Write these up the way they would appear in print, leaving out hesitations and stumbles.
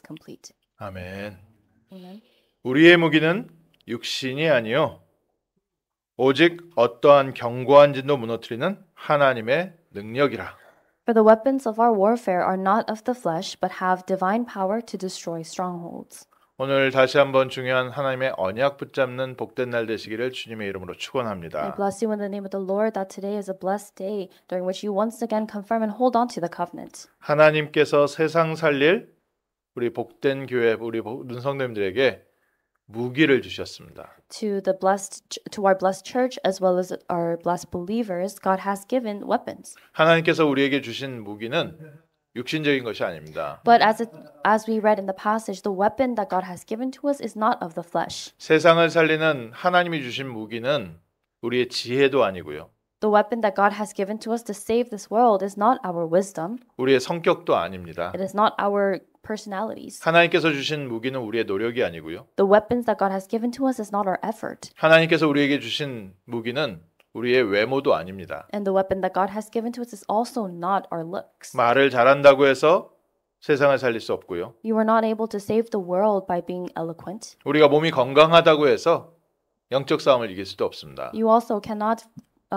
complete. 아멘. Amen. 우리의 무기는 육신이 아니요 오직 어떠한 견고한 진도 무너뜨리는 하나님의 능력이라. For the weapons of our warfare are not of the flesh, but have divine power to destroy strongholds. 오늘 다시 한번 중요한 하나님의 언약 붙잡는 복된 날 되시기를 주님의 이름으로 I 축원합니다. bless you in the name of the Lord that today is a blessed day during which you once again confirm and hold on to the covenant. 하나님께서 세상 살릴 우리 복된 교회 우리 모든 성도님들에게 무기를 주셨습니다. To our blessed church as well as our blessed believers, God has given weapons. 하나님께서 우리에게 주신 무기는 육신적인 것이 아닙니다. But as we read in the passage, the weapon that God has given to us is not of the flesh. 세상을 살리는 하나님이 주신 무기는 우리의 지혜도 아니고요. The weapon that God has given to us to save this world is not our wisdom. 우리의 성격도 아닙니다. It is not our personalities. 하나님께서 주신 무기는 우리의 노력이 아니고요. The weapons that God has given to us is not our effort. 하나님께서 우리에게 주신 무기는 우리의 외모도 아닙니다. And the weapon that God has given to us is also not our looks. 말을 잘한다고 해서 세상을 살릴 수 없고요. You are not able to save the world by being eloquent. 우리가 몸이 건강하다고 해서 영적 싸움을 이길 수도 없습니다. You also cannot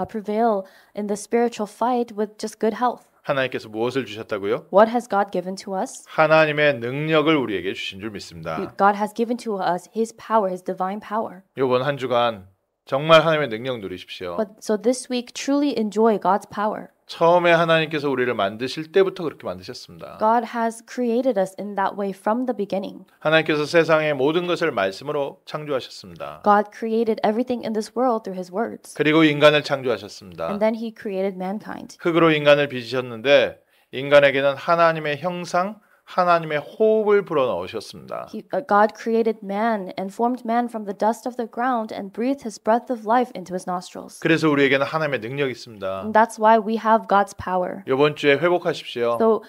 prevail in the spiritual fight with just good health. 하나님께서 무엇을 주셨다고요? What has God given to us? 하나님의 능력을 우리에게 주신 줄 믿습니다. God has given to us His power, His divine power. 이번 한 주간 정말 하나님의 능력 누리십시오. But so this week, truly enjoy God's power. 처음에 하나님께서 우리를 만드실 때부터 그렇게 만드셨습니다. God has created us in that way from the beginning. 하나님께서 세상의 모든 것을 말씀으로 창조하셨습니다. God created everything in this world through His words. 그리고 인간을 창조하셨습니다. And then He created mankind. 흙으로 인간을 빚으셨는데 인간에게는 하나님의 형상, 하나님의 호흡을 불어넣으셨습니다. God created man and formed man from the dust of the ground and breathed His breath of life into his nostrils. 그래서 우리에게는 하나님의 능력이 있습니다. And that's why we have God's power. 이번 주에 회복하십시오. So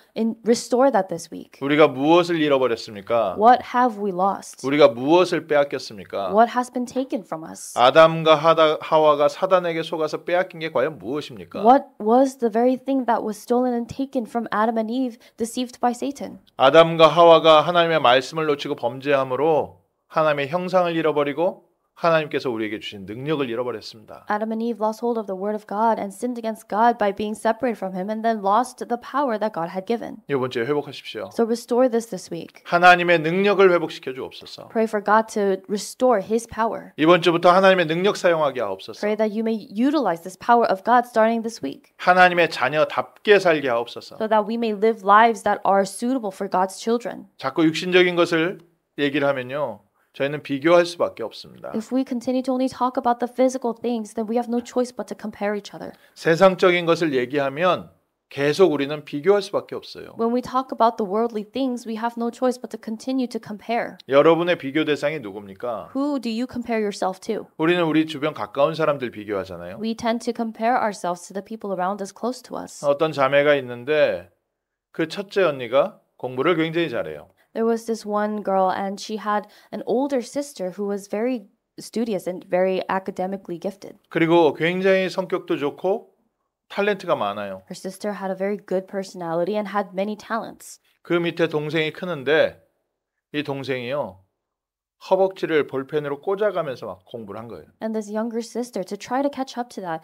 restore that this week. 우리가 무엇을 잃어버렸습니까? What have we lost? 우리가 무엇을 빼앗겼습니까? What has been taken from us? 아담과 하와가 사단에게 속아서 빼앗긴 게 과연 무엇입니까? What was the very thing that was stolen and taken from Adam and Eve, deceived by Satan? 아담과 하와가 하나님의 말씀을 놓치고 범죄함으로 하나님의 형상을 잃어버리고 하나님께서 우리에게 주신 능력을 잃어버렸습니다. Adam and Eve lost hold of the word of God and sinned against God by being separated from Him and then lost the power that God had given. 이번 주에 회복하십시오. So restore this week. 하나님의 능력을 회복시켜 주옵소서. Pray for God to restore His power. 이번 주부터 하나님의 능력 사용하게 하옵소서. Pray that you may utilize this power of God starting this week. 하나님의 자녀답게 살게 하옵소서. So that we may live lives that are suitable for God's children. 자꾸 육신적인 것을 얘기를 하면요. 저희는 비교할 수밖에 없습니다. If we continue to only talk about the physical things, then we have no choice but to compare each other. 세상적인 것을 얘기하면 계속 우리는 비교할 수밖에 없어요. When we talk about the worldly things, we have no choice but to continue to compare. 여러분의 비교 대상이 누굽니까? Who do you compare yourself to? 우리는 우리 주변 가까운 사람들 비교하잖아요. We tend to compare ourselves to the people around us close to us. 어떤 자매가 있는데 그 첫째 언니가 공부를 굉장히 잘해요. There was this one girl and she had an older sister who was very studious and very academically gifted. 그리고 굉장히 성격도 좋고 탤런트가 많아요. Her sister had a very good personality and had many talents. 그 밑에 동생이 크는데 이 동생이요. 허벅지를 볼펜으로 꽂아가면서 막 공부를 한 거예요. And this younger sister, to try to catch up to that,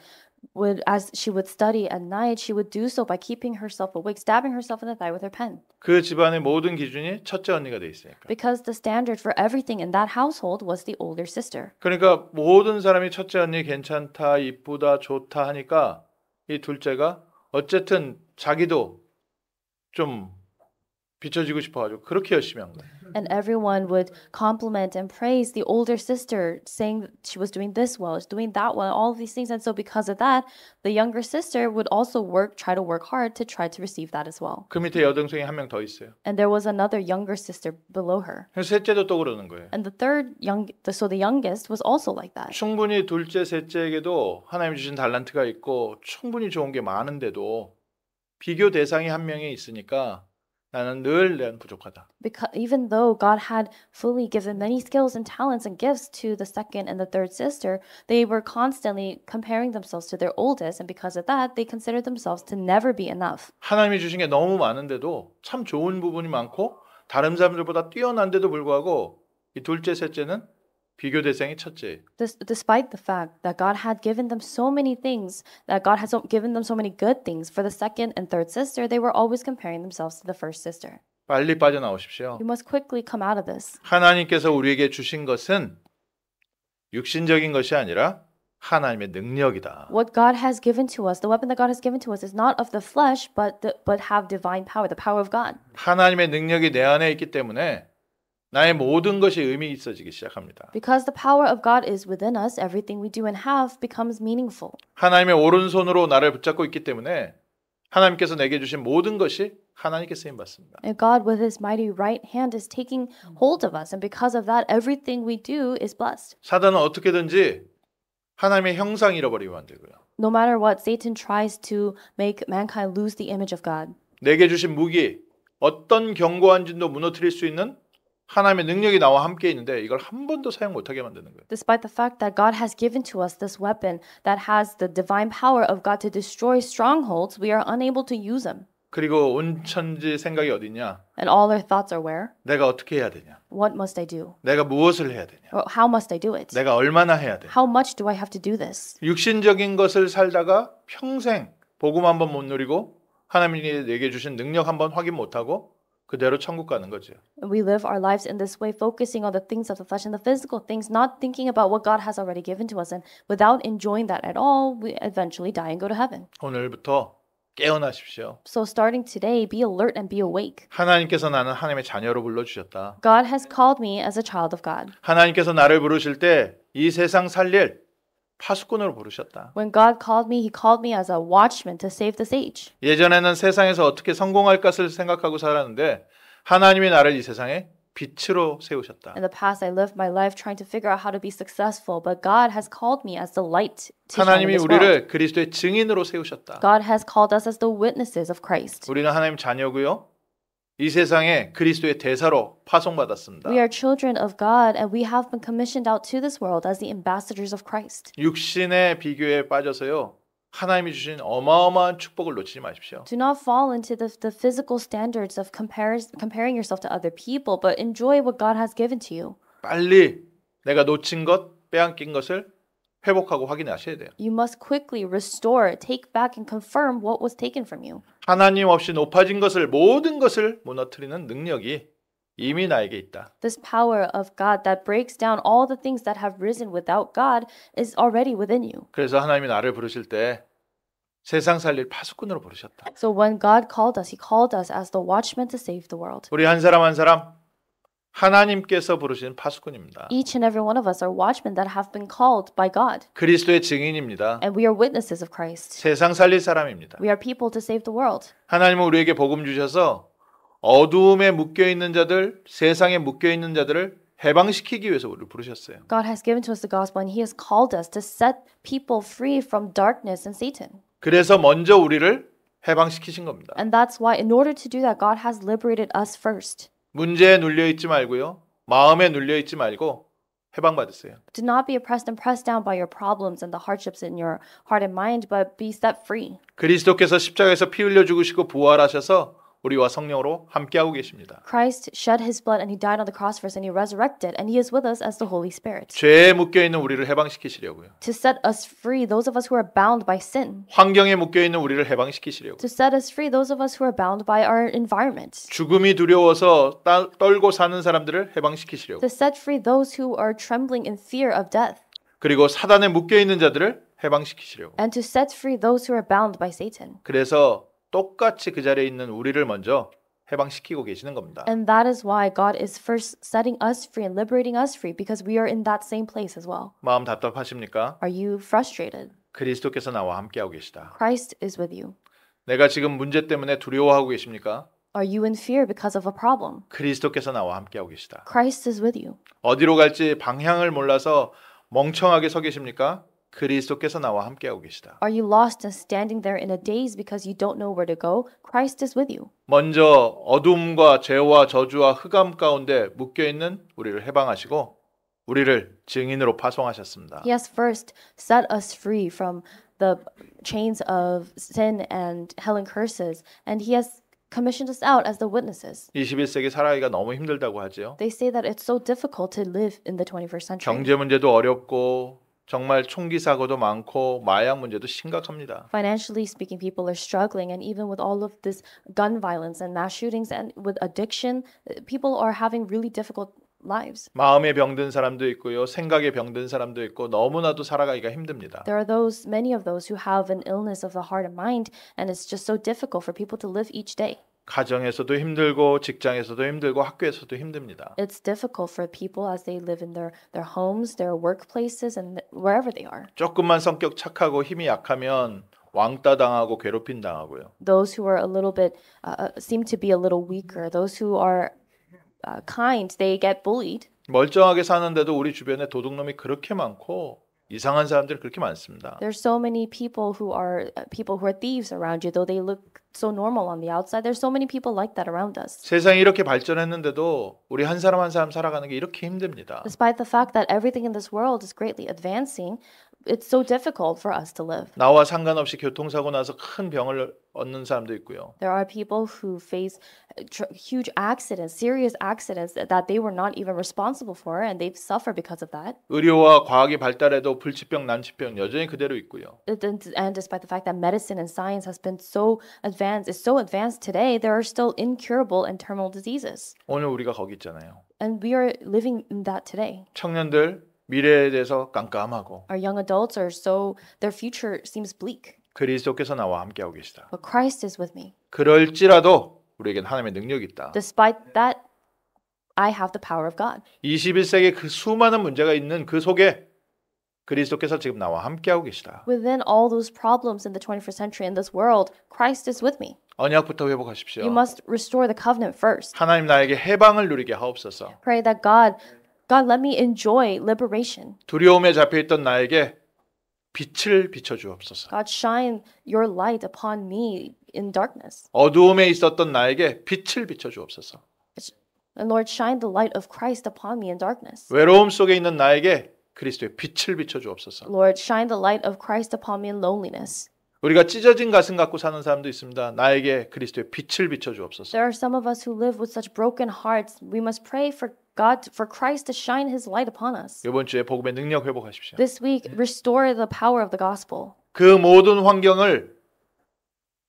as she would study at night, she would do so by keeping herself awake, stabbing herself in the thigh with her pen. 그 집안의 모든 기준이 첫째 언니가 돼 있으니까. Because the standard for everything in that household was the older sister. 그러니까 모든 사람이 첫째 언니 괜찮다, 이쁘다, 좋다 하니까 이 둘째가 어쨌든 자기도 좀 비춰지고 싶어가지고 그렇게 열심히 한 거예요. And everyone would compliment and praise the older sister, saying that she was doing this well, she's doing that well, all of these things. And so because of that, the younger sister would also try to work hard to try to receive that as well. 그 밑에 여동생이 한 명 더 있어요. And there was another younger sister below her. 그래서 셋째도 또 그러는 거예요. And so the youngest was also like that. 충분히 둘째, 셋째에게도 하나님 주신 달란트가 있고 충분히 좋은 게 많은데도 비교 대상이 한 명이 있으니까 나는 늘 부족하다. Because even though God had fully given many skills and talents and gifts to the second and the third sister, they were constantly comparing themselves to their oldest, and because of that, they considered themselves to never be enough. 하나님이 주신 게 너무 많은데도 참 좋은 부분이 많고 다른 사람들보다 뛰어난데도 불구하고 이 둘째, 셋째는 비교 대상이 첫째. Despite the fact that God had given them so many things, that God had given them so many good things for the second and third sister, they were always comparing themselves to the first sister. 빨리 빠져나오십시오. You must quickly come out of this. 하나님께서 우리에게 주신 것은 육신적인 것이 아니라 하나님의 능력이다. What God has given to us, the weapon that God has given to us, is not of the flesh, but have divine power, the power of God. 하나님의 능력이 내 안에 있기 때문에 나의 모든 것이 의미 있어지기 시작합니다. Because the power of God is within us, everything we do and have becomes meaningful. 하나님의 오른손으로 나를 붙잡고 있기 때문에 하나님께서 내게 주신 모든 것이 하나님께 쓰임 받습니다. And God with his mighty right hand is taking hold of us, and because of that, everything we do is blessed. 사단은 어떻게든지 하나님의 형상 잃어버리게 만들고요. No matter what, Satan tries to make mankind lose the image of God. 내게 주신 무기, 어떤 견고한 진도 무너뜨릴 수 있는 하나님의 능력이 나와 함께 있는데 이걸 한 번도 사용 못하게 만드는 거예요. Despite the fact that God has given to us this weapon that has the divine power of God to destroy strongholds, we are unable to use them. 그리고 온천지 생각이 어디냐? And all our thoughts are where? 내가 어떻게 해야 되냐? What must I do? 내가 무엇을 해야 되냐? Or how must I do it? 내가 얼마나 해야 되냐? How much do I have to do this? 육신적인 것을 살다가 평생 복음 한번 못 누리고 하나님이 내게 주신 능력 한번 확인 못하고 그대로 천국 가는 거죠. We live our lives in this way, focusing on the things of the flesh and the physical things, not thinking about what God has already given to us. And without enjoying that at all, we eventually die and go to heaven. 오늘부터 깨어나십시오. So starting today, be alert and be awake. 하나님께서 나는 하나님의 자녀로 불러주셨다. God has called me as a child of God. 하나님께서 나를 부르실 때 이 세상 살릴 파수꾼으로 부르셨다. When God called me as a watchman to save this age. 예전에는 세상에서 어떻게 성공할 것을 생각하고 살았는데 하나님이 나를 이 세상에 빛으로 세우셨다. In the past, I lived my life trying to figure out how to be successful, but God has called me as the light to shine in 하나님이 this world. 우리를 그리스도의 증인으로 세우셨다. God has called us as the witnesses of Christ. 우리는 하나님 자녀고요. 이 세상에 그리스도의 대사로 파송받았습니다. We are children of God, and we have been commissioned out to this world as the ambassadors of Christ. 육신의 비교에 빠져서요. 하나님이 주신 어마어마한 축복을 놓치지 마십시오. Do not fall into the physical standards of comparing yourself to other people, but enjoy what God has given to you. 빨리 내가 놓친 것, 빼앗긴 것을 회복하고 확인하셔야 돼요. You must quickly restore, take back, and confirm what was taken from you. 하나님 없이 높아진 것을 모든 것을 무너뜨리는 능력이 이미 나에게 있다. This power of God that breaks down all the things that have risen without God is already within you. 그래서 하나님이 나를 부르실 때 세상 살릴 파수꾼으로 부르셨다. So when God called us, He called us as the watchmen to save the world. 우리 한 사람 한 사람 하나님께서 부르신 파수꾼입니다. Each and every one of us are watchmen that have been called by God. 그리스도의 증인입니다. And we are witnesses of Christ. 세상 살릴 사람입니다. We are people to save the world. 하나님은 우리에게 복음 주셔서 어두움에 묶여 있는 자들, 세상에 묶여 있는 자들을 해방시키기 위해서 우리를 부르셨어요. God has given to us the gospel, and He has called us to set people free from darkness and Satan. 그래서 먼저 우리를 해방시키신 겁니다. And that's why, in order to do that, God has liberated us first. 문제에 눌려 있지 말고요. 마음에 눌려 있지 말고 해방받으세요. Do not be oppressed and pressed down by your problems and the hardships in your heart and mind, but be set free. 그리스도께서 십자가에서 피 흘려 죽으시고 부활하셔서 우리와 성령으로 함께하고 계십니다. Christ shed His blood and He died on the cross for us and He resurrected and He is with us as the Holy Spirit. 죄에 묶여 있는 우리를 해방시키시려고요. To set us free, those of us who are bound by sin. 환경에 묶여 있는 우리를 해방시키시려고. To set us free, those of us who are bound by our environment. 죽음이 두려워서 떨고 사는 사람들을 해방시키시려고. To set free those who are trembling in fear of death. 그리고 사단에 묶여 있는 자들을 해방시키시려고. And to set free those who are bound by Satan. 그래서 똑같이 그 자리에 있는 우리를 먼저 해방시키고 계시는 겁니다. And that is why God is first setting us free and liberating us free, because we are in that same place as well. 마음 답답하십니까? Are you frustrated? 그리스도께서 나와 함께하고 계시다. Christ is with you. 내가 지금 문제 때문에 두려워하고 계십니까? Are you in fear because of a problem? 그리스도께서 나와 함께하고 계시다. Christ is with you. 어디로 갈지 방향을 몰라서 멍청하게 서 계십니까? 그리스도께서 나와 함께하고 계시다. Are you lost and standing there in a daze because you don't know where to go? Christ is with you. 먼저 어둠과 죄와 저주와 흑암 가운데 묶여 있는 우리를 해방하시고 우리를 증인으로 파송하셨습니다. He has first set us free from the chains of sin and hell and curses, and He has commissioned us out as the witnesses. 21세기 살아가기가 너무 힘들다고 하죠. They say that it's so difficult to live in the 21st century. 경제 문제도 어렵고 정말 총기 사고도 많고 마약 문제도 심각합니다. Financially speaking, people are struggling, and even with all of this gun violence and mass shootings and with addiction, people are having really difficult lives. 마음에 병든 사람도 있고요. 생각에 병든 사람도 있고 너무나도 살아가기가 힘듭니다. There are many of those who have an illness of the heart and mind, and it's just so difficult for people to live each day. 가정에서도 힘들고 직장에서도 힘들고 학교에서도 힘듭니다. It's difficult for people as they live in their homes, their workplaces, and wherever they are. 조금만 성격 착하고 힘이 약하면 왕따 당하고 괴롭힘 당하고요. Those who are a little bit seem to be a little weaker, those who are kind, they get bullied. 멀쩡하게 사는데도 우리 주변에 도둑놈이 그렇게 많고 이상한 사람들이 그렇게 많습니다. There's so many people who are thieves around you, though they look so normal on the outside. There's so many people like that around us. 세상이 이렇게 발전했는데도 우리 한 사람 한 사람 살아가는 게 이렇게 힘듭니다. Despite the fact that everything in this world is greatly advancing, it's so difficult for us to live. 나와 상관없이 교통사고 나서 큰 병을 얻는 사람도 있고요. There are people who face huge accidents, serious accidents that they were not even responsible for, and they've suffered because of that. 의료와 과학이 발달해도 불치병, 난치병 여전히 그대로 있고요. And despite the fact that medicine and science has been so advanced today, there are still incurable and terminal diseases. 오늘 우리가 거기 있잖아요. And we are living in that today. 청년들 미래에 대해서 깜깜하고 Our young adults their future seems bleak. 그리스도께서 나와 함께하고 계시다. But Christ is with me. 그럴지라도 우리에겐 하나님의 능력이 있다. Despite that, I have the power of God. 21세기에 그 수많은 문제가 있는 그 속에 그리스도께서 지금 나와 함께하고 계시다. Within all those problems in the 21st century in this world, Christ is with me. 언약부터 회복하십시오. You must restore the covenant first. 하나님 나에게 해방을 누리게 하옵소서. Pray that God let me enjoy liberation. 두려움에 잡혀있던 나에게 빛을 비춰주옵소서. God, shine your light upon me in darkness. 어두움에 있었던 나에게 빛을 비춰주옵소서. And Lord, shine the light of Christ upon me in darkness. 외로움 속에 있는 나에게 그리스도의 빛을 비춰주옵소서. Lord, shine the light of Christ upon me in loneliness. 우리가 찢어진 가슴 갖고 사는 사람도 있습니다. 나에게 그리스도의 빛을 비춰주옵소서. There are some of us who live with such broken hearts. We must pray for Christ to shine His light upon us. 이번 주에 복음의 능력 회복하십시오. This week, restore the power of the gospel. 그 모든 환경을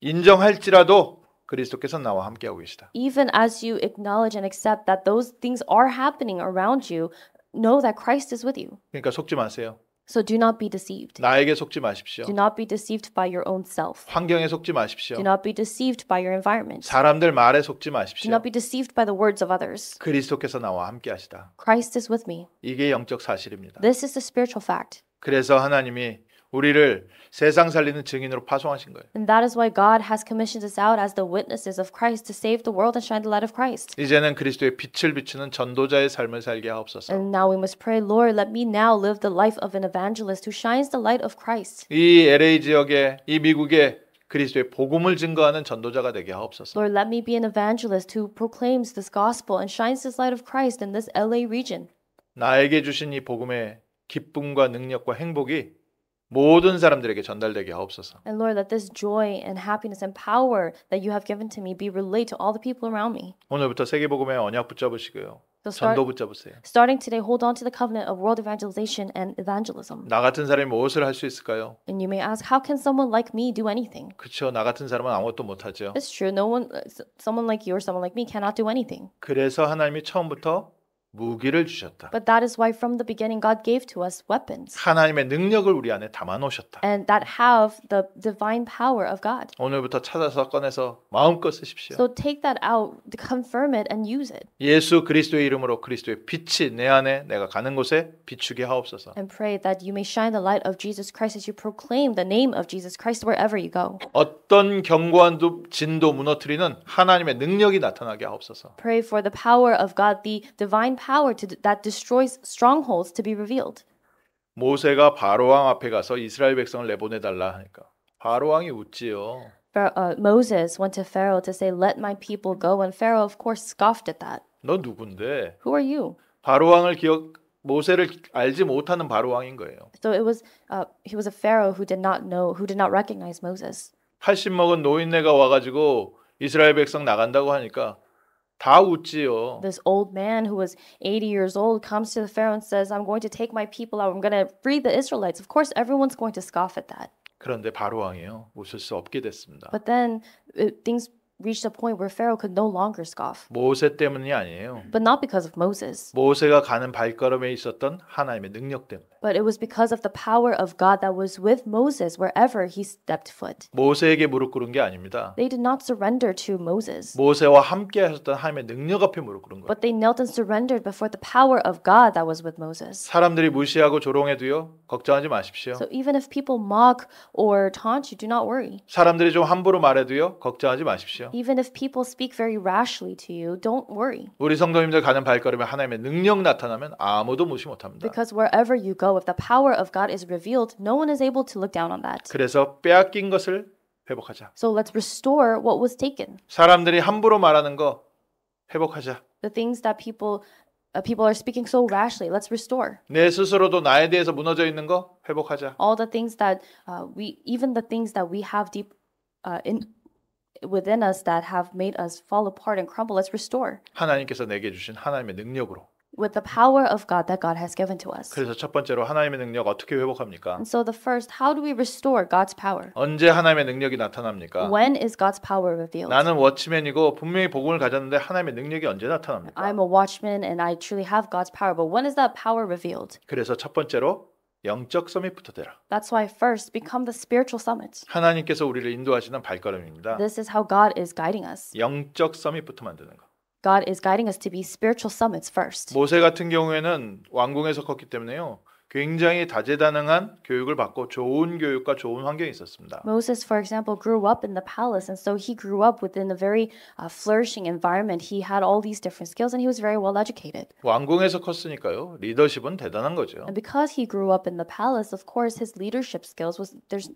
인정할지라도 그리스도께서 나와 함께하고 계시다. Even as you acknowledge and accept that those things are happening around you, know that Christ is with you. 그러니까 속지 마세요. So do not be deceived. 나에게 속지 마십시오. Do not be deceived by your own self. 환경에 속지 마십시오. Do not be deceived by your environment. 사람들 말에 속지 Do 마십시오. not be deceived by the words of others. 그리스도께서 나와 함께하시다. Christ is with me. 이게 영적 사실입니다. This is the spiritual fact. 그래서 하나님이 우리를 세상 살리는 증인으로 파송하신 거예요. And that is why God has commissioned us out as the witnesses of Christ to save the world and shine the light of Christ. 이제는 그리스도의 빛을 비추는 전도자의 삶을 살게 하옵소서. And now we must pray, Lord, let me now live the life of an evangelist who shines the light of Christ. 이 LA 지역에 이 미국에 그리스도의 복음을 증거하는 전도자가 되게 하옵소서. Lord, let me be an evangelist who proclaims this gospel and shines this light of Christ in this LA region. 나에게 주신 이 복음의 기쁨과 능력과 행복이 모든 사람들에게 전달되게 하옵소서. And Lord, let this joy and happiness and power that you have given to me be relayed to all the people around me. 오늘부터 세계복음의 언약 붙잡으시고요. So 전도 붙잡으세요. starting today, hold on to the covenant of world evangelization and evangelism. 나 같은 사람이 무엇을 할 수 있을까요? And you may ask, how can someone like me do anything? 그렇죠. 나 같은 사람은 아무것도 못하죠. It's true. Someone like you or someone like me cannot do anything. 그래서 하나님이 처음부터 무기를 주셨다. But that is why from the beginning God gave to us weapons. 하나님의 능력을 우리 안에 담아 놓으셨다. And that have the divine power of God. 오늘부터 찾아서 꺼내서 마음껏 쓰십시오. So take that out, confirm it, and use it. 예수 그리스도의 이름으로 그리스도의 빛이 내 안에 내가 가는 곳에 비추게 하옵소서. And pray that you may shine the light of Jesus Christ as you proclaim the name of Jesus Christ wherever you go. 어떤 견고한 진도 무너뜨리는 하나님의 능력이 나타나게 하옵소서. Pray for the power of God, the divine power that destroys strongholds to be revealed. 모세가 바로왕 앞에 가서 이스라엘 백성을 내보내달라 하니까 바로왕이 웃지요. Moses went to Pharaoh to say, "Let my people go," and Pharaoh, of course, scoffed at that. 너 누군데? Who are you? 바로왕을 모세를 알지 못하는 바로왕인 거예요. So he was a Pharaoh who did not recognize Moses. 80 먹은 노인네가 와가지고 이스라엘 백성 나간다고 하니까 다 웃지요. This old man who was 80 years old comes to the Pharaoh and says, I'm going to take my people out. I'm going to free the Israelites. Of course, everyone's going to scoff at that. 그런데 바로 왕이요. 웃을 수 없게 됐습니다. But then things reached a point where Pharaoh could no longer scoff. 모세 때문이 아니에요. But not because of Moses. 모세가 가는 발걸음에 있었던 하나님의 능력 때문에. But it was because of the power of God that was with Moses wherever he stepped foot. 모세에게 무릎 꿇은 게 아닙니다. They did not surrender to Moses. 모세와 함께 하셨던 하나님의 능력 앞에 무릎 꿇은 거예요. But they knelt and surrendered before the power of God that was with Moses. 사람들이 무시하고 조롱해도요. 걱정하지 마십시오. So even if people mock or taunt you, do not worry. 사람들이 좀 함부로 말해도요. 걱정하지 마십시오. Even if people speak very rashly to you, don't worry. 우리 성도님들 가는 발걸음에 하나님의 능력 나타나면 아무도 무시 못합니다. Because wherever you go, if the power of God is revealed, no one is able to look down on that. 그래서 빼앗긴 것을 회복하자. So let's restore what was taken. 사람들이 함부로 말하는 거 회복하자. The things that people are speaking so rashly, let's restore. 내 스스로도 나에 대해서 무너져 있는 거 회복하자. All the things that even the things that we have deep within us that have made us fall apart and crumble, let's restore. 하나님께서 내게 주신 하나님의 능력으로. With the power of God that God has given to us. 그래서 첫 번째로 하나님의 능력 어떻게 회복합니까? And so the first, how do we restore God's power? 언제 하나님의 능력이 나타납니까? When is God's power revealed? 나는 워치맨이고 분명히 복음을 가졌는데 하나님의 능력이 언제 나타납니까? I'm a watchman and I truly have God's power, but when is that power revealed? 그래서 첫 번째로 영적 서밋부터 되라. That's why first become the spiritual summit. 하나님께서 우리를 인도하시는 발걸음입니다. This is how God is guiding us. 영적 서밋부터 만드는 거. God is guiding us to be spiritual summits first. 모세 같은 경우에는 왕궁에서 컸기 때문에요. 굉장히 다재다능한 교육을 받고 좋은 교육과 좋은 환경이 있었습니다. Moses, for example, grew up in the palace, and so he grew up within a very flourishing environment. He had all these different skills, and he was very well educated. 왕궁에서 컸으니까요. 리더십은 대단한 거죠. And because he grew up in the palace, of course, his leadership skills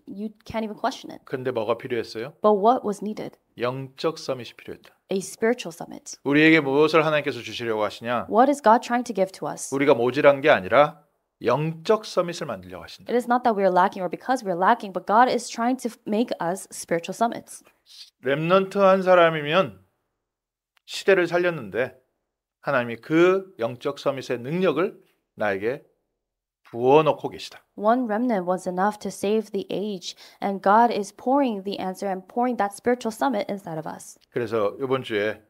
you can't even question it. 근데 뭐가 필요했어요? But what was needed? 영적 서밋이 필요했다. A spiritual summit. 우리에게 무엇을 하나님께서 주시려고 하시냐? What is God trying to give to us? 우리가 모질한 게 아니라 영적 서밋을 만들려고 하신다. It is not that we are lacking or because we are lacking, but God is trying to make us spiritual summits. 렘넌트 한 사람이면 시대를 살렸는데 하나님이 그 영적 서밋의 능력을 나에게 부어놓고 계시다. One remnant was enough to save the age, and God is pouring the answer and pouring that spiritual summit inside of us. 그래서 이번 주에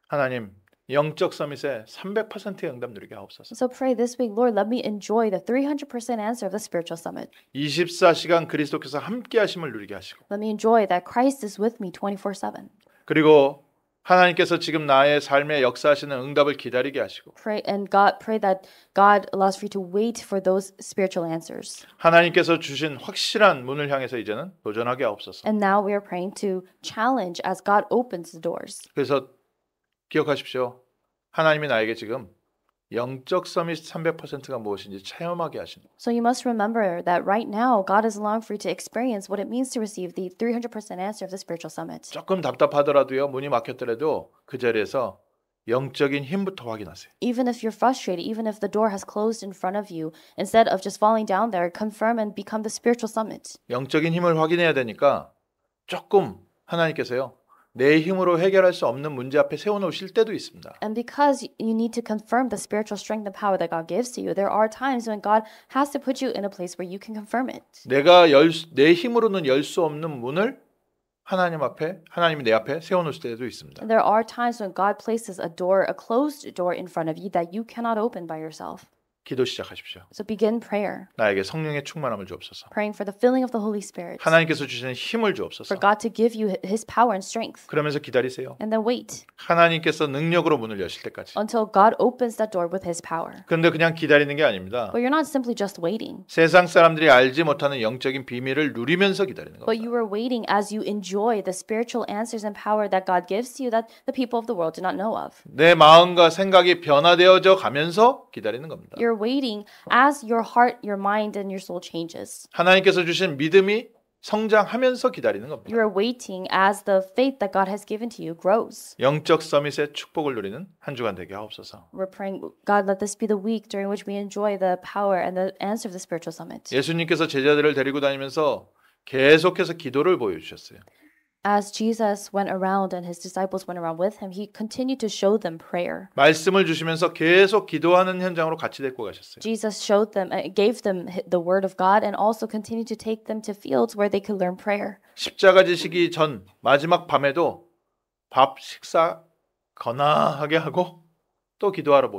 하나님 영적 서밋의 300%의 응답 누리게 하옵소서. So pray this week, Lord, let me enjoy the 300% answer of the spiritual summit. 24시간 그리스도께서 함께 하심을 누리게 하시고 Let me enjoy that Christ is with me 24/7. 그리고 하나님께서 지금 나의 삶에 역사하시는 응답을 기다리게 하시고 Pray that God allows for you to wait for those spiritual answers. 하나님께서 주신 확실한 문을 향해서 이제는 도전하게 하옵소서. And now we are praying to challenge as God opens the doors. 그래서 기억하십시오. 하나님이 나에게 지금 영적 서밋 300%가 무엇인지 체험하게 하시는 So you must remember that right now God is allowing for you to experience what it means to receive the 300% answer of the spiritual summit. 조금 답답하더라도요. 문이 막혔더라도 그 자리에서 영적인 힘부터 확인하세요. Even if you're frustrated, even if the door has closed in front of you, instead of just falling down there, confirm and become the spiritual summit. 영적인 힘을 확인해야 되니까 조금 하나님께서요. 내 힘으로 해결할 수 없는 문제 앞에 세워놓으실 때도 있습니다. And because you need to confirm the spiritual strength and power that God gives to you, there are times when God has to put you in a place where you can confirm it. 내 힘으로는 열 수 없는 문을 하나님이 내 앞에 세워놓을 때도 있습니다. And there are times when God places a closed door in front of you that you cannot open by yourself. 기도 시작하십시오. So begin prayer, 나에게 성령의 충만함을 주옵소서. praying for the filling of the Holy Spirit, 하나님께서 주시는 힘을 주옵소서. for God to give you His power and strength. 그러면서 기다리세요. And then wait 하나님께서 능력으로 문을 여실 때까지. until God opens that door with His power. 그런데 그냥 기다리는 게 아닙니다. But you're not simply just waiting, 세상 사람들이 알지 못하는 영적인 비밀을 누리면서 기다리는 but 겁니다. you are waiting as you enjoy the spiritual answers and power that God gives to you that the people of the world do not know of. 내 마음과 생각이 변화되어져 가면서 기다리는 겁니다. You're waiting as your heart, your mind, and your soul changes. 하나님께서 주신 믿음이 성장하면서 기다리는 겁니다. You are waiting as the faith that God has given to you grows. 영적 서밋의 축복을 누리는 한 주간 되게 하옵소서. We're praying, God, let this be the week during which we enjoy the power and the answer of the spiritual summit. 예수님께서 제자들을 데리고 다니면서 계속해서 기도를 보여주셨어요. As Jesus went around and his disciples went around with him, he continued to show them prayer. 말씀을 주시면서 계속 기도하는 현장으로 같이 데리고 가셨어요. Jesus showed them, gave them the word of God, and also continued to take them to fields where they could learn prayer. 십자가 지시기 전 마지막 밤에도 밥 식사 거나하게 하고 또 기도하러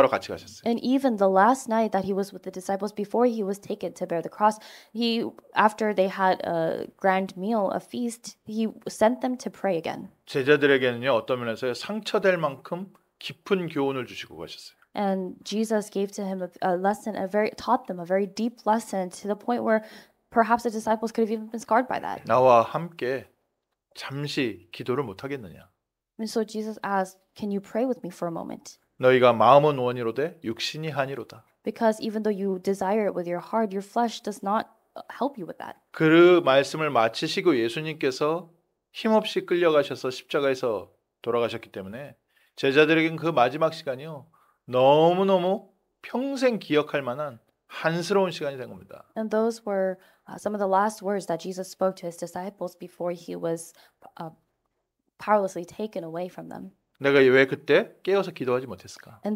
같이 가셨어요. And even the last night that he was with the disciples before he was taken to bear the cross, after they had a grand meal, a feast, he sent them to pray again. 제자들에게는요 어떤 면에서 상처될 만큼 깊은 교훈을 주시고 가셨어요. And Jesus gave to him a lesson, taught them a very deep lesson to the point where perhaps the disciples could have even been scarred by that. 나와 함께 잠시 기도를 못 하겠느냐? And so Jesus asked, "Can you pray with me for a moment?" 너희가 마음은 원이로되 육신이 한이로다. Because even though you desire it with your heart, your flesh does not help you with that. 그 말씀을 마치시고 예수님께서 힘없이 끌려가셔서 십자가에서 돌아가셨기 때문에 제자들에게는 그 마지막 시간이요 너무너무 평생 기억할 만한 한스러운 시간이 된 겁니다. And those were some of the last words that Jesus spoke to his disciples before he was powerlessly taken away from them. 내가 왜 그때 깨어서 기도하지 못했을까? And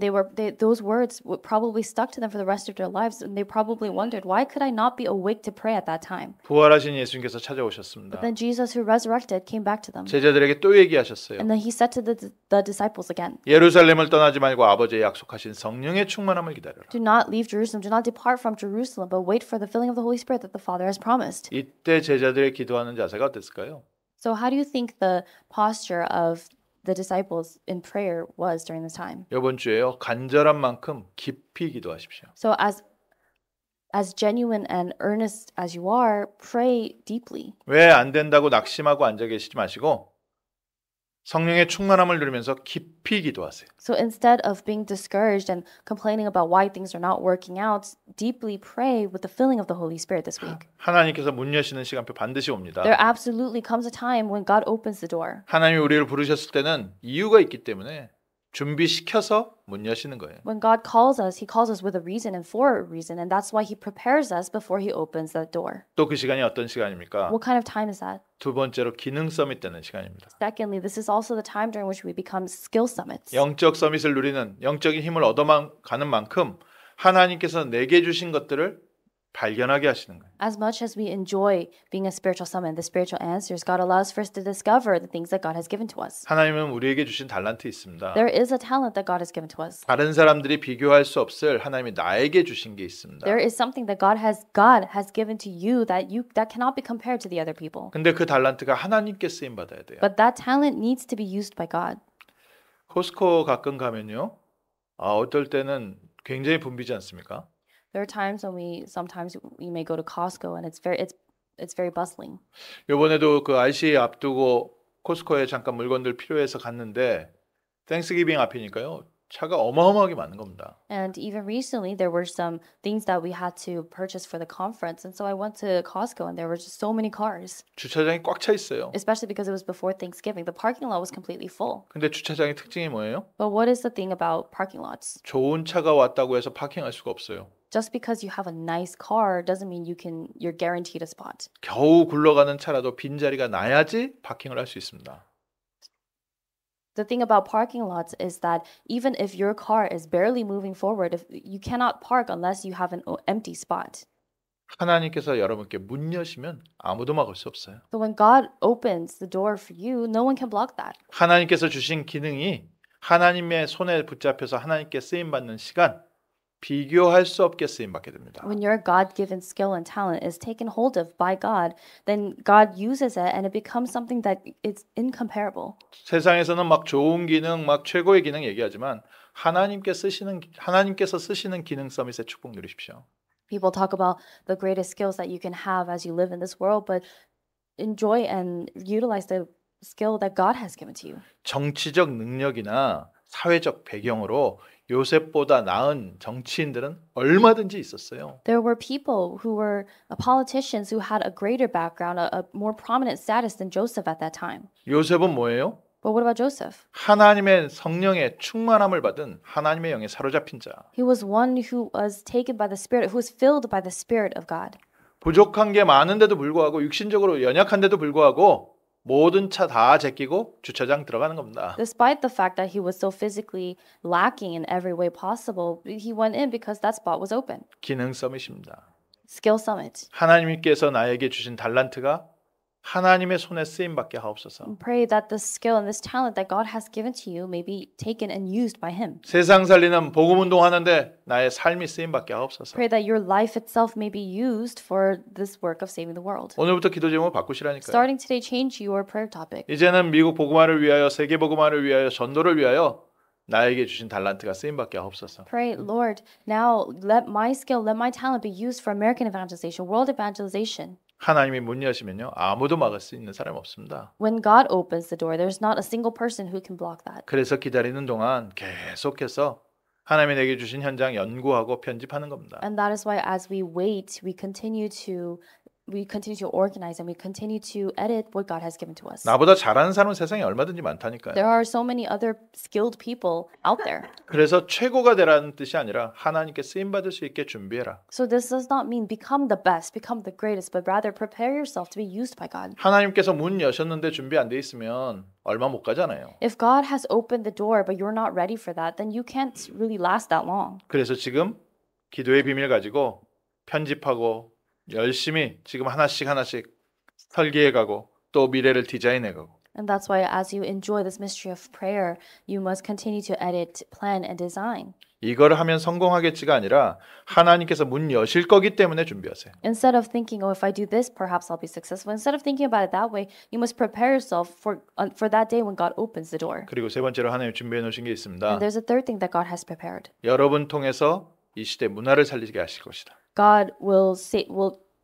those words probably stuck to them for the rest of their lives, and they probably wondered, why could I not be awake to pray at that time? 부활하신 예수님께서 찾아오셨습니다. But then Jesus, who resurrected, came back to them. 제자들에게 또 얘기하셨어요. And then he said to the disciples again, 예루살렘을 떠나지 말고 아버지의 약속하신 성령의 충만함을 기다려라. do not leave Jerusalem, do not depart from Jerusalem, but wait for the filling of the Holy Spirit that the Father has promised. 이때 제자들의 기도하는 자세가 어땠을까요? So how do you think the posture of the disciples in prayer was during this time? 이번 주에요. 간절한 만큼 깊이 기도하십시오. So as genuine and earnest as you are, pray deeply. 왜 안 된다고 낙심하고 앉아 계시지 마시고 성령의 충만함을 누리면서 깊이 기도하세요. So instead of being discouraged and complaining about why things are not working out, deeply pray with the filling of the Holy Spirit this week. 하나님께서 문 여시는 시간표 반드시 옵니다. There absolutely comes a time when God opens the door. 하나님이 우리를 부르셨을 때는 이유가 있기 때문에 준비시켜서 문 여시는 거예요. When God he calls us with a reason and for a reason, and that's why he prepares us before he opens that door. 또 그 시간이 어떤 시간입니까? What kind of time is that? 두 번째로 기능 서밋 되는 시간입니다. Secondly, this is also the time during which we become skill summits. 영적 서밋을 누리는 영적인 힘을 얻어가는 만큼 하나님께서 내게 주신 것들을 발견하게 하시는 거예요. As much as we enjoy being a spiritual summit, the spiritual answers, God allows for us to discover the things that God has given to us. 하나님은 우리에게 주신 달란트 있습니다. There is a talent that God has given to us. 다른 사람들이 비교할 수 없을 하나님이 나에게 주신 게 있습니다. There is something that God has given to you that cannot be compared to the other people. 근데 그 달란트가 하나님께 쓰임 받아야 돼요. But that talent needs to be used by God. 코스코 가끔 가면요. 어떨 때는 굉장히 붐비지 않습니까? There are times when sometimes we may go to Costco and it's very bustling. 이번에도 그 RCA 앞두고 코스코에 잠깐 물건들 필요해서 갔는데 땡스기빙 앞이니까요. 차가 어마어마하게 많은 겁니다. And even recently there were some things that we had to purchase for the conference, and so I went to Costco and there were just so many cars. 주차장이 꽉 차 있어요. Especially because it was before Thanksgiving. The parking lot was completely full. 근데 주차장의 특징이 뭐예요? But what is the thing about parking lots? 좋은 차가 왔다고 해서 파킹할 수가 없어요. Just because you have a nice car doesn't mean you're guaranteed a spot. 겨우 굴러가는 차라도 빈자리가 나야지 파킹을 할 수 있습니다. The thing about parking lots is that even if your car is barely moving forward, you cannot park unless you have an empty spot. 하나님께서 여러분께 문 여시면 아무도 막을 수 없어요. So when God opens the door for you, no one can block that. 하나님께서 주신 기능이 하나님의 손에 붙잡혀서 하나님께 쓰임 받는 시간 비교할 수 없게 쓰임 받게 됩니다. When your God-given skill and talent is taken hold of by God, then God uses it and it becomes something that is incomparable. 세상에서는 막 좋은 기능, 막 최고의 기능 얘기하지만 하나님께서 쓰시는 기능 서밋의 축복 누리십시오. People talk about the greatest skills that you can have as you live in this world, but enjoy and utilize the skill that God has given to you. 정치적 능력이나 사회적 배경으로 요셉보다 나은 정치인들은 얼마든지 있었어요. There were people who were politicians who had a greater background, a more prominent status than Joseph at that time. 요셉은 뭐예요? But what about Joseph? 하나님의 성령의 충만함을 받은 하나님의 영에 사로잡힌 자. He was one who was taken by the Spirit, who was filled by the Spirit of God. 부족한 게 많은데도 불구하고 육신적으로 연약한데도 불구하고 모든 차 다 제끼고 주차장 들어가는 겁니다. Despite the fact that he was so physically lacking in every way possible, he went in because that spot was open. 기능 서밋입니다. Skill Summit. 하나님께서 나에게 주신 달란트가 하나님의 손에 쓰임 받게 하옵소서. Pray that this skill and this talent that God has given to you may be taken and used by Him. 세상 살리는 복음 운동하는데 나의 삶이 쓰임 받게 하옵소서. Pray that your life itself may be used for this work of saving the world. 오늘부터 기도 제목 바꾸시라니까요. Starting today, change your prayer topic. 이제는 미국 복음화를 위하여 세계 복음화를 위하여 전도를 위하여 나에게 주신 달란트가 쓰임 받게 하옵소서. Pray, Lord, now let my skill, let my talent be used for American evangelization, world evangelization. 하나님이 문 여시면요 아무도 막을 수 있는 사람 없습니다. When God opens the door, there's not a single person who can block that. 그래서 기다리는 동안 계속해서 하나님이 내게 주신 현장 연구하고 편집하는 겁니다. And that is why as we wait, we continue to organize and we continue to edit what God has given to us. 나보다 잘하는 사람은 세상에 얼마든지 많다니까요. There are so many other skilled people out there. 그래서 최고가 되라는 뜻이 아니라 하나님께 쓰임 받을 수 있게 준비해라. So this does not mean become the best, become the greatest, but rather prepare yourself to be used by God. 하나님께서 문 여셨는데 준비 안 돼 있으면 얼마 못 가잖아요. If God has opened the door but you're not ready for that, then you can't really last that long. 그래서 지금 기도의 비밀 가지고 편집하고 열심히 지금 하나씩 설계해가고 또 미래를 디자인해가고. And that's why as you enjoy this mystery of prayer, you must continue to edit, plan, and design. 이거를 하면 성공하겠지가 아니라 하나님께서 문 여실 거기 때문에 준비하세요. Instead of thinking, oh, if I do this, perhaps I'll be successful. Instead of thinking about it that way, you must prepare yourself for that day when God opens the door. 그리고 세 번째로 하나님 준비해 놓으신 게 있습니다. And there's a third thing that God has prepared. 여러분 통해서 이 시대 문화를 살리게 하실 것이다. God will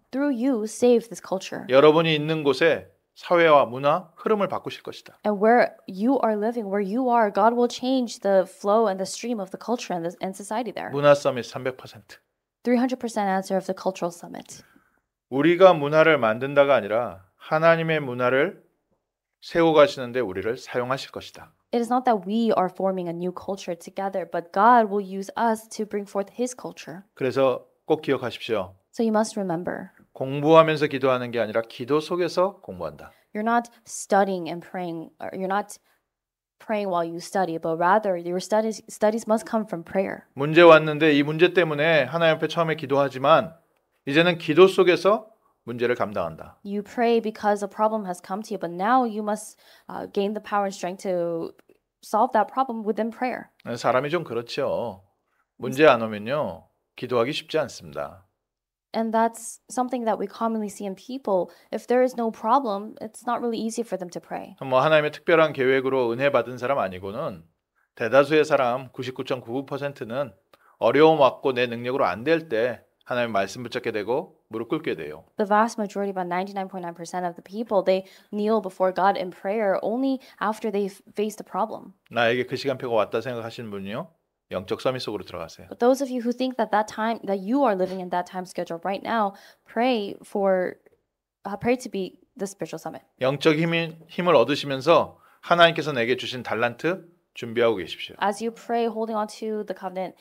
through you save this culture. 여러분이 있는 곳에 사회와 문화 흐름을 바꾸실 것이다. And where you are living, where you are, God will change the flow and the stream of the culture and society there. 문화 서밋 300%. 300% answer of the cultural summit. 우리가 문화를 만든다가 아니라 하나님의 문화를 세워 가시는데 우리를 사용하실 것이다. It is not that we are forming a new culture together, but God will use us to bring forth His culture. 그래서 꼭 기억하십시오. So you must remember, 공부하면서 기도하는 게 아니라 기도 속에서 공부한다. you're not studying and praying, or you're not praying while you study, but rather your studies must come from prayer. 문제 왔는데 이 문제 때문에 하나님 앞에 처음에 기도하지만 이제는 기도 속에서 문제를 감당한다. You pray because a problem has come to you, but now you must gain the power and strength to solve that problem within prayer. 사람이 좀 그렇죠. 문제 안 오면요. 기도하기 쉽지 않습니다. And that's something that we commonly see in people. If there is no problem, it's not really easy for them to pray. 뭐 하나님의 특별한 계획으로 은혜 받은 사람 아니고는 대다수의 사람 99.99%는 어려움 왔고 내 능력으로 안 될 때 하나님 말씀 붙잡게 되고 무릎 꿇게 돼요. The vast majority, about 99.9% of the people, they kneel before God in prayer only after they face the problem. 나에게 그 시간표가 왔다 생각하시는 분이요. 영적 서밋 속으로 들어가세요. But those of you who think that you are living in that time schedule right now, pray to be the spiritual summit. 영적 힘을 얻으시면서 하나님께서 내게 주신 달란트 준비하고 계십시오. As you pray, holding on to the covenant,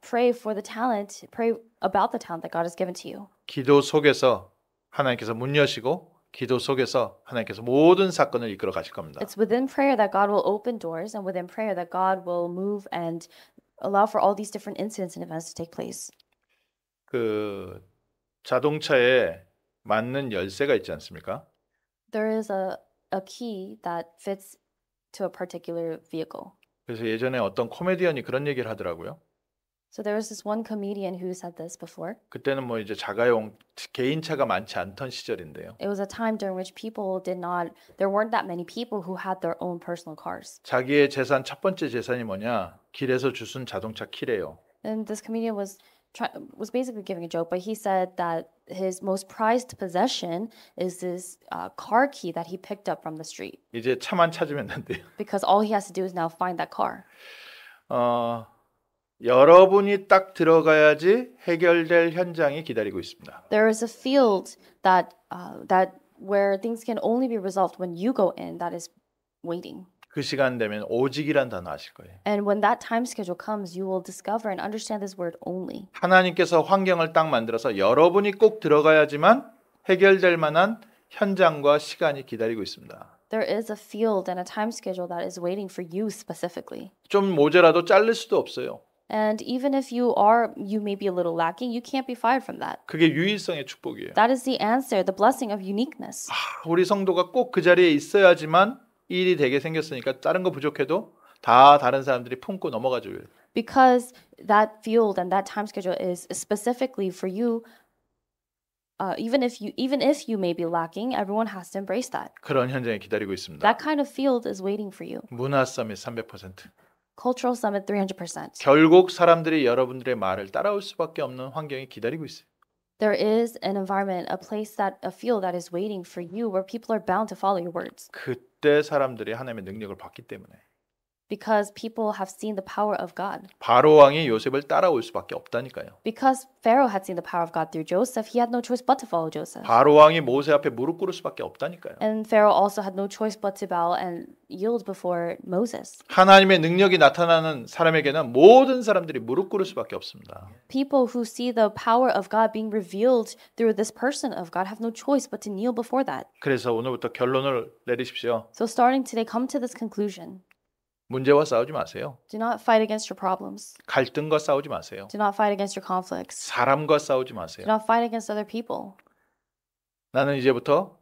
pray for the talent, pray about the talent that God has given to you. 기도 속에서 하나님께서 문 여시고 기도 속에서 하나님께서 모든 사건을 이끌어 가실 겁니다. It's within prayer that God will open doors, and within prayer that God will move and allow for all these different incidents and events to take place. 그 자동차에 맞는 열쇠가 있지 않습니까? There is a key that fits to a particular vehicle. 그래서 예전에 어떤 코미디언이 그런 얘기를 하더라고요. So there was this one comedian who said this before. 그때는 뭐 이제 자가용 개인차가 많지 않던 시절인데요. It was a time during which there weren't that many people who had their own personal cars. 자기의 재산 첫 번째 재산이 뭐냐? 길에서 주순 자동차 키래요. And this comedian was basically giving a joke, but he said that his most prized possession is this car key that he picked up from the street. 이제 차만 찾으면 된대요. Because all he has to do is now find that car. 여러분이 딱 들어가야지 해결될 현장이 기다리고 있습니다. There is a field that where things can only be resolved when you go in. That is waiting. 그 시간 되면 오직이란 단어 아실 거예요. And when that time schedule comes, you will discover and understand this word only. 하나님께서 환경을 딱 만들어서 여러분이 꼭 들어가야지만 해결될 만한 현장과 시간이 기다리고 있습니다. There is a field and a time schedule that is waiting for you specifically. 좀 모자라도 자를 수도 없어요. And even if you may be a little lacking, you can't be fired from that. 그게 유일성의 축복이에요. That is the answer, the blessing of uniqueness. 우리 성도가 꼭 그 자리에 있어야지만 이 일이 되게 생겼으니까 다른 거 부족해도 다 다른 사람들이 품고 넘어가줘요. Because that field and that time schedule is specifically for you. Even if you may be lacking, everyone has to embrace that. 그런 현장이 기다리고 있습니다. That kind of field is waiting for you. 문화 서밋 300%. Cultural Summit 300%. 결국 사람들이 여러분들의 말을 따라올 수밖에 없는 환경이 기다리고 있어요. There is an environment, a field that is waiting for you where people are bound to follow your words. 그때 사람들이 하나님의 능력을 받기 때문에. Because people have seen the power of God. 바로 왕이 요셉을 따라올 수밖에 없다니까요. Because Pharaoh had seen the power of God through Joseph, he had no choice but to follow Joseph. 바로 왕이 모세 앞에 무릎 꿇을 수밖에 없다니까요. And Pharaoh also had no choice but to bow and yield before Moses. 하나님의 능력이 나타나는 사람에게는 모든 사람들이 무릎 꿇을 수밖에 없습니다. People who see the power of God being revealed through this person of God have no choice but to kneel before that. 그래서 오늘부터 결론을 내리십시오. So starting today, come to this conclusion. 문제와 싸우지 마세요. Do not fight against your problems. 갈등과 싸우지 마세요. Do not fight against your conflicts. 사람과 싸우지 마세요. Do not fight against other people. 나는 이제부터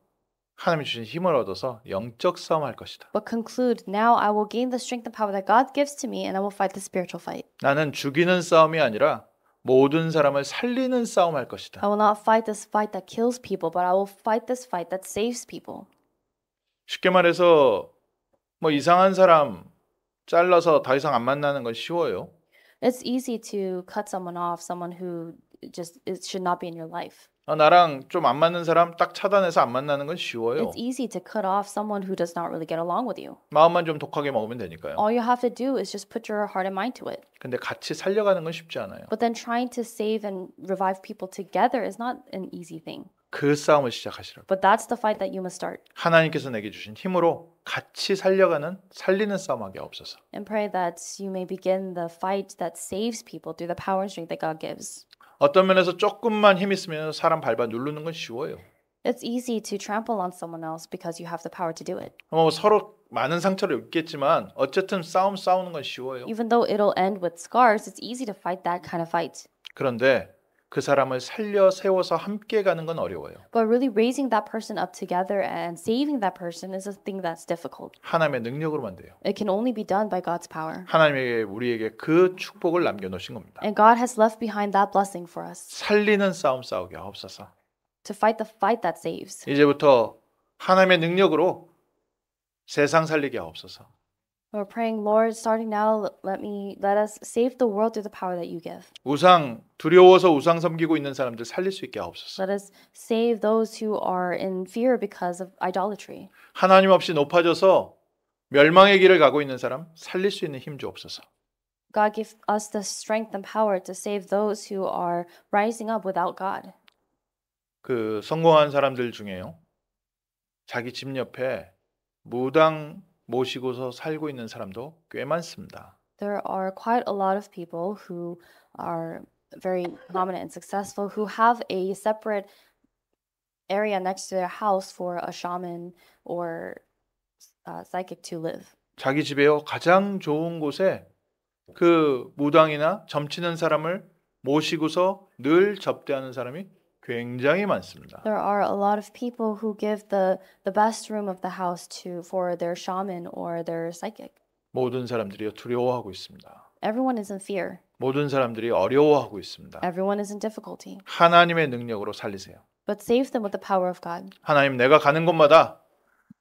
하나님이 주신 힘을 얻어서 영적 싸움할 것이다. But conclude, now I will gain the strength and power that God gives to me and I will fight the spiritual fight. 나는 죽이는 싸움이 아니라 모든 사람을 살리는 싸움할 것이다. I will not fight this fight that kills people, but I will fight this fight that saves people. 쉽게 말해서 뭐 이상한 사람 잘라서 더 이상 안 만나는 건 쉬워요. It's easy to cut someone off, someone who should not be in your life. 나랑 좀 안 맞는 사람 딱 차단해서 안 만나는 건 쉬워요. It's easy to cut off someone who does not really get along with you. 마음만 좀 독하게 먹으면 되니까요. All you have to do is just put your heart and mind to it. 근데 같이 살려가는 건 쉽지 않아요. But then trying to save and revive people together is not an easy thing. 그 싸움을 시작하시라고. But that's the fight that you must start. 하나님께서 내게 주신 힘으로 같이 살리는 싸움하게 없어서. And pray that you may begin the fight that saves people through the power and strength that God gives. 어떤 면에서 조금만 힘 있으면 사람 밟아 누르는 건 쉬워요. It's easy to trample on someone else because you have the power to do it. 서로 많은 상처를 입겠지만 어쨌든 싸우는 건 쉬워요. Even though it'll end with scars, it's easy to fight that kind of fight. 그런데 그 사람을 살려 세워서 함께 가는 건 어려워요. But really raising that person up together and saving that person is a thing that's difficult. 하나님의 능력으로만 돼요. It can only be done by God's power. 하나님에게 우리에게 그 축복을 남겨놓으신 겁니다. And God has left behind that blessing for us. 살리는 싸움 싸우게 하옵소서. To fight the fight that saves. 이제부터 하나님의 능력으로 세상 살리게 하옵소서. We're praying, Lord, starting now, let us save the world through the power that you give. 두려워서 우상 섬기고 있는 사람들 살릴 수 있게 하옵소서. Let us save those who are in fear because of idolatry. 하나님 없이 높아져서 멸망의 길을 가고 있는 사람 살릴 수 있는 힘 주옵소서. God give us the strength and power to save those who are rising up without God. 그 성공한 사람들 중에요. 자기 집 옆에 무당 모시고서 살고 있는 사람도 꽤 많습니다. There are quite a lot of people who are very prominent and successful who have a separate area next to their house for a shaman or psychic to live. 자기 집에요 가장 좋은 곳에 그 무당이나 점치는 사람을 모시고서 늘 접대하는 사람이 굉장히 많습니다. There are a lot of people who give the best room of the house for their shaman or their psychic. 모든 사람들이 두려워하고 있습니다. Everyone is in fear. 모든 사람들이 어려워하고 있습니다. Everyone is in difficulty. 하나님의 능력으로 살리세요. But save them with the power of God. 하나님 내가 가는 곳마다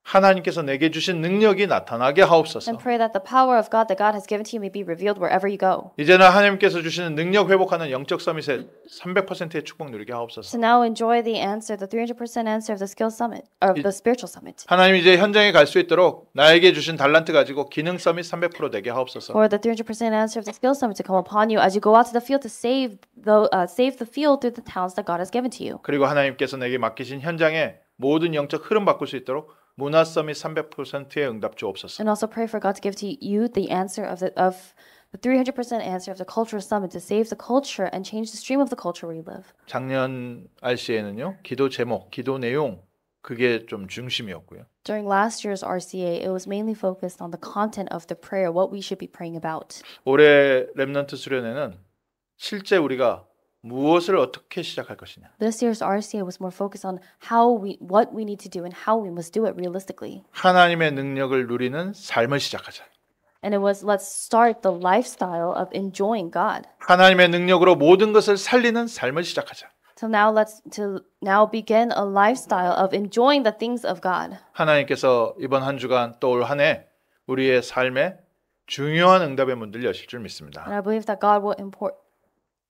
하나님께서 내게 주신 능력이 나타나게 하옵소서. And pray that the power of God that God has given to you may be revealed wherever you go. 이제는 하나님께서 주시는 능력 회복하는 영적 서밋의 300%의 축복 누리게 하옵소서. So now enjoy the 300% answer of the skill summit, or the spiritual summit. 하나님 이제 현장에 갈 수 있도록 나에게 주신 달란트 가지고 기능 서밋 300% 되게 하옵소서. For the 300% answer of the skill summit to come upon you as you go out to the field to save the field through the talents that God has given to you. 그리고 하나님께서 내게 맡기신 현장에 모든 영적 흐름 바꿀 수 있도록 문화 서밋 300%의 응답 주옵소서. And also pray for God to give to you the answer of the 300% answer of the cultural summit to save the culture and change the stream of the culture where you live. 작년 RC에는요 기도 제목, 기도 내용 그게 좀 중심이었고요. During last year's RCA, it was mainly focused on the content of the prayer, what we should be praying about. 올해 렘넌트 수련회는 실제 우리가 무엇을 어떻게 시작할 것이냐. This year's RCA was more focused on what we need to do and how we must do it realistically. 하나님의 능력을 누리는 삶을 시작하자. And it was let's start the lifestyle of enjoying God. 하나님의 능력으로 모든 것을 살리는 삶을 시작하자. So now now begin a lifestyle of enjoying the things of God. 하나님께서 이번 한 주간 또 올 한 해 우리의 삶에 중요한 응답의 문들 여실 줄 믿습니다. And I believe that God will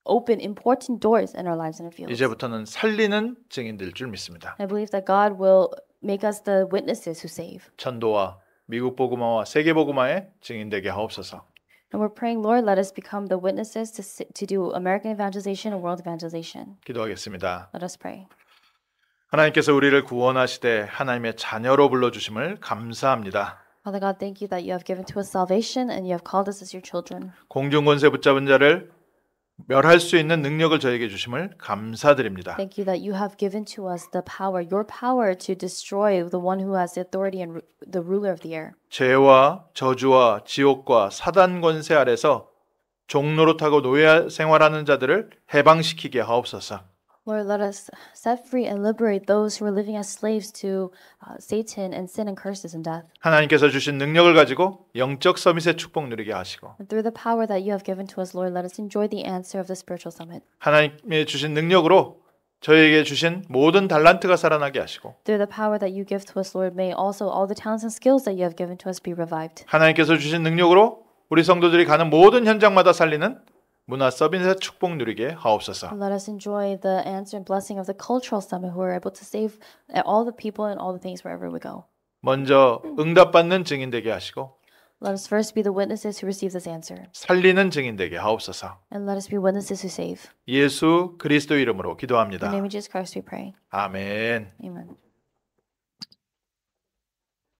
open important doors in our lives and our fields. 이제부터는 살리는 증인될 줄 믿습니다. I believe that God will make us the witnesses who save. 전도와 미국 복음화와 세계 복음화의 증인되게 하옵소서. And we're praying, Lord, let us become the witnesses to do American evangelization and world evangelization. 기도하겠습니다. Let us pray. 하나님께서 우리를 구원하시되 하나님의 자녀로 불러주심을 감사합니다. Father God, thank you that you have given to us salvation and you have called us as your children. 공중권세 붙잡은 자를 멸할 수 있는 능력을 저에게 주심을 감사드립니다. Thank you that you have given to us the power, your power to destroy the one who has the authority and the ruler of the air. 죄와 저주와 지옥과 사단 권세 아래서 종노릇하고 노예 생활하는 자들을 해방시키게 하옵소서. Lord, let us set free and liberate those who are living as slaves to Satan and sin and curses and death. 하나님께서 주신 능력을 가지고 영적 서밋의 축복 누리게 하시고 And through the power that you have given to us, Lord, let us enjoy the answer of the spiritual summit. 하나님의 주신 능력으로 저희에게 주신 모든 달란트가 살아나게 하시고 Through the power that you give to us, Lord, may also all the talents and skills that you have given to us be revived. 하나님께서 주신 능력으로 우리 성도들이 가는 모든 현장마다 살리는 문화 서밋의 축복 누리게 하옵소서. And let us enjoy the answer and blessing of the cultural summit who are able to save all the people and all the things wherever we go. 먼저 응답받는 증인 되게 하시고 Let us first be the witnesses who receive this answer. 살리는 증인 되게 하옵소서. And let us be witnesses who save. 예수 그리스도 이름으로 In 기도합니다. the name of Jesus Christ we pray. 아멘. Amen.